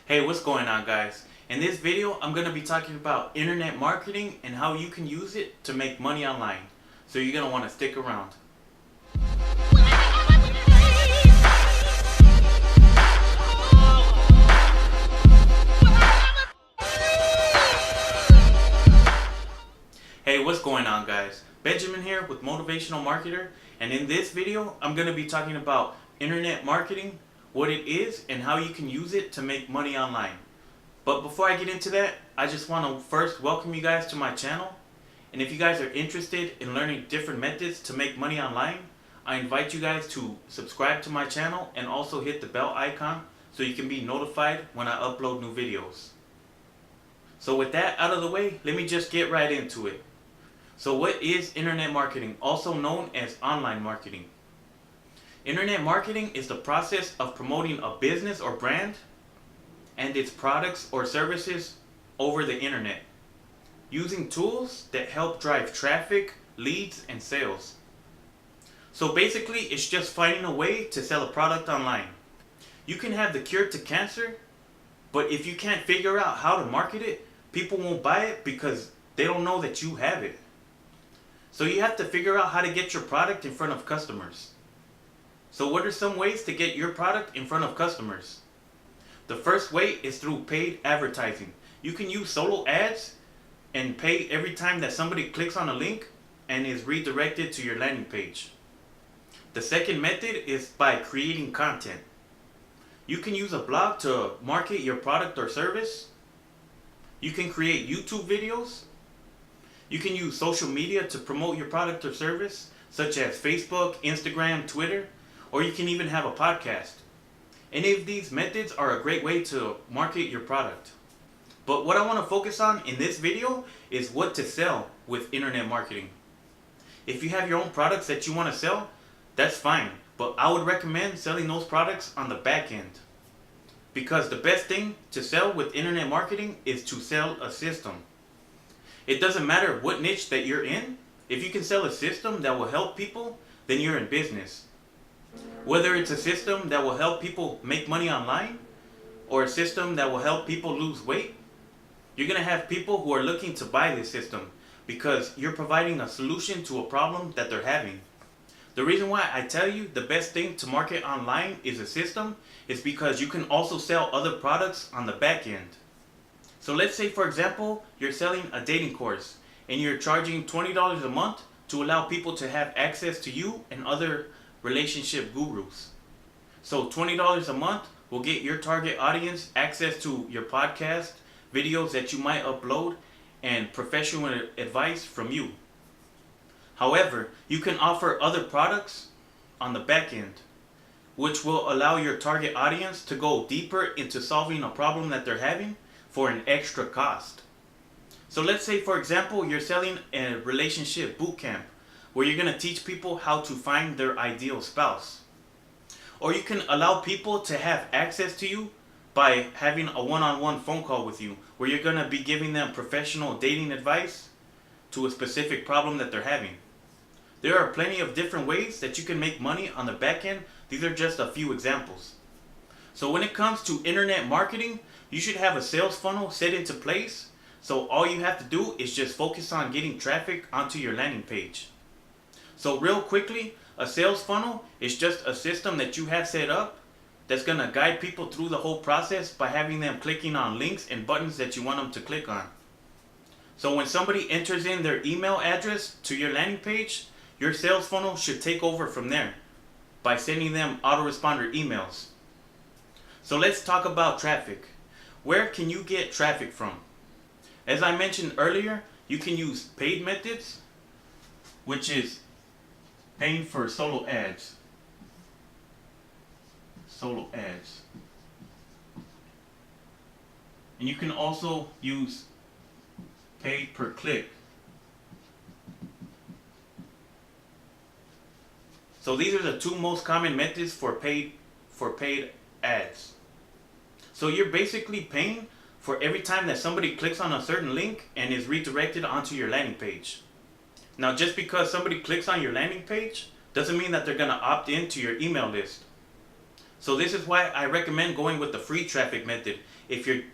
Hey, what's going on, guys? In this video, I'm going to be talking about internet marketing and how you can use it to make money online. So you're going to want to stick around. Hey, what's going on, guys? Benjamin here with Motivational Marketer, and in this video, I'm going to be talking about internet marketing, what it is, and how you can use it to make money online. But before I get into that, I just want to first welcome you guys to my channel. And if you guys are interested in learning different methods to make money online, I invite you guys to subscribe to my channel and also hit the bell icon so you can be notified when I upload new videos. So with that out of the way, let me just get right into it. So what is internet marketing, also known as online marketing? Internet marketing is the process of promoting a business or brand and its products or services over the internet, using tools that help drive traffic, leads, and sales. So basically, it's just finding a way to sell a product online. You can have the cure to cancer, but if you can't figure out how to market it, people won't buy it because they don't know that you have it. So you have to figure out how to get your product in front of customers. So what are some ways to get your product in front of customers? The first way is through paid advertising. You can use solo ads and pay every time that somebody clicks on a link and is redirected to your landing page. The second method is by creating content. You can use a blog to market your product or service. You can create YouTube videos. You can use social media to promote your product or service, such as Facebook, Instagram, Twitter, or you can even have a podcast. Any of these methods are a great way to market your product. But what I want to focus on in this video is what to sell with internet marketing. If you have your own products that you want to sell, that's fine. But I would recommend selling those products on the back end. Because the best thing to sell with internet marketing is to sell a system. It doesn't matter what niche that you're in. If you can sell a system that will help people, then you're in business. Whether it's a system that will help people make money online or a system that will help people lose weight, you're going to have people who are looking to buy this system because you're providing a solution to a problem that they're having. The reason why I tell you the best thing to market online is a system is because you can also sell other products on the back end. So let's say, for example, you're selling a dating course and you're charging $20 a month to allow people to have access to you and other relationship gurus. So $20 a month will get your target audience access to your podcast, videos that you might upload, and professional advice from you. However, you can offer other products on the back end, which will allow your target audience to go deeper into solving a problem that they're having for an extra cost. So let's say, for example, you're selling a relationship bootcamp where you're going to teach people how to find their ideal spouse. Or you can allow people to have access to you by having a one-on-one phone call with you where you're going to be giving them professional dating advice to a specific problem that they're having. There are plenty of different ways that you can make money on the back end. These are just a few examples. So when it comes to internet marketing, you should have a sales funnel set into place. So all you have to do is just focus on getting traffic onto your landing page. So real quickly, a sales funnel is just a system that you have set up that's going to guide people through the whole process by having them clicking on links and buttons that you want them to click on. So when somebody enters in their email address to your landing page, your sales funnel should take over from there by sending them autoresponder emails. So let's talk about traffic. Where can you get traffic from? As I mentioned earlier, you can use paid methods, which is paying for solo ads. Solo ads. And you can also use paid per click. So these are the two most common methods for paid ads. So you're basically paying for every time that somebody clicks on a certain link and is redirected onto your landing page. Now, just because somebody clicks on your landing page doesn't mean that they're going to opt into your email list. So this is why I recommend going with the free traffic method,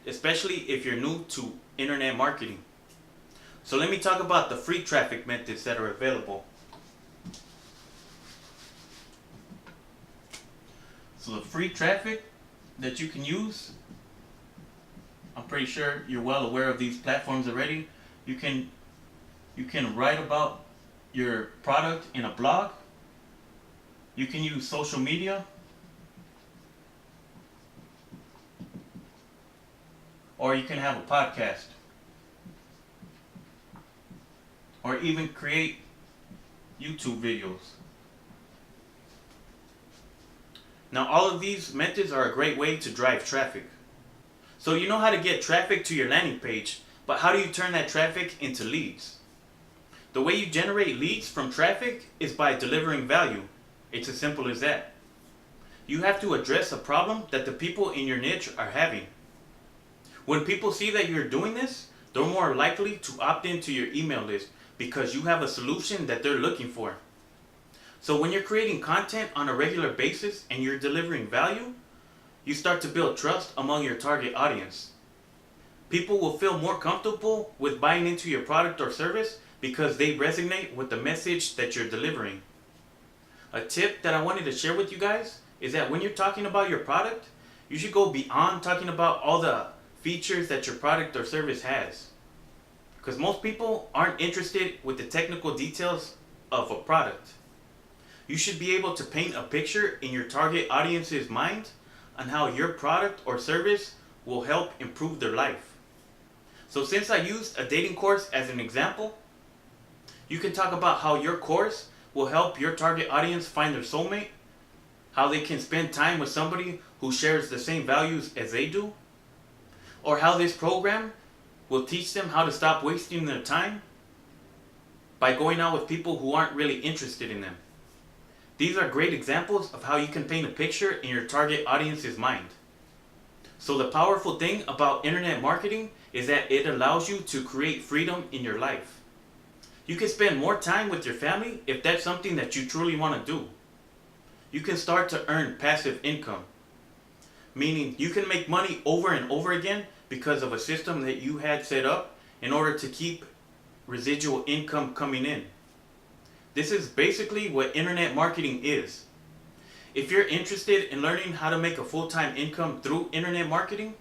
especially if you're new to internet marketing. So let me talk about the free traffic methods that are available. So the free traffic that you can use, I'm pretty sure you're well aware of these platforms already. You can write about your product in a blog. You can use social media, or you can have a podcast, or even create YouTube videos. Now all of these methods are a great way to drive traffic. So you know how to get traffic to your landing page, but how do you turn that traffic into leads? The way you generate leads from traffic is by delivering value. It's as simple as that. You have to address a problem that the people in your niche are having. When people see that you're doing this, they're more likely to opt into your email list because you have a solution that they're looking for. So when you're creating content on a regular basis and you're delivering value, you start to build trust among your target audience. People will feel more comfortable with buying into your product or service because they resonate with the message that you're delivering. A tip that I wanted to share with you guys is that when you're talking about your product, you should go beyond talking about all the features that your product or service has. Because most people aren't interested with the technical details of a product. You should be able to paint a picture in your target audience's mind on how your product or service will help improve their life. So since I used a dating course as an example, you can talk about how your course will help your target audience find their soulmate, how they can spend time with somebody who shares the same values as they do, or how this program will teach them how to stop wasting their time by going out with people who aren't really interested in them. These are great examples of how you can paint a picture in your target audience's mind. So the powerful thing about internet marketing is that it allows you to create freedom in your life. You can spend more time with your family if that's something that you truly want to do. You can start to earn passive income, meaning you can make money over and over again because of a system that you had set up in order to keep residual income coming in. This is basically what internet marketing is. If you're interested in learning how to make a full-time income through internet marketing,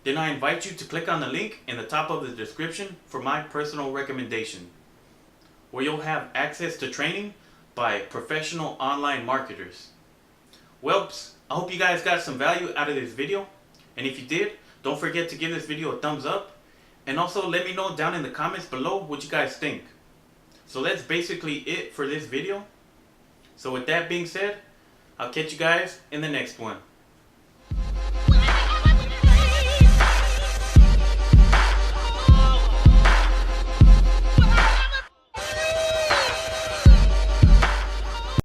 then I invite you to click on the link in the top of the description for my personal recommendation, where you'll have access to training by professional online marketers. Well, I hope you guys got some value out of this video, and if you did, don't forget to give this video a thumbs up, and also let me know down in the comments below what you guys think. So that's basically it for this video. So with that being said, I'll catch you guys in the next one.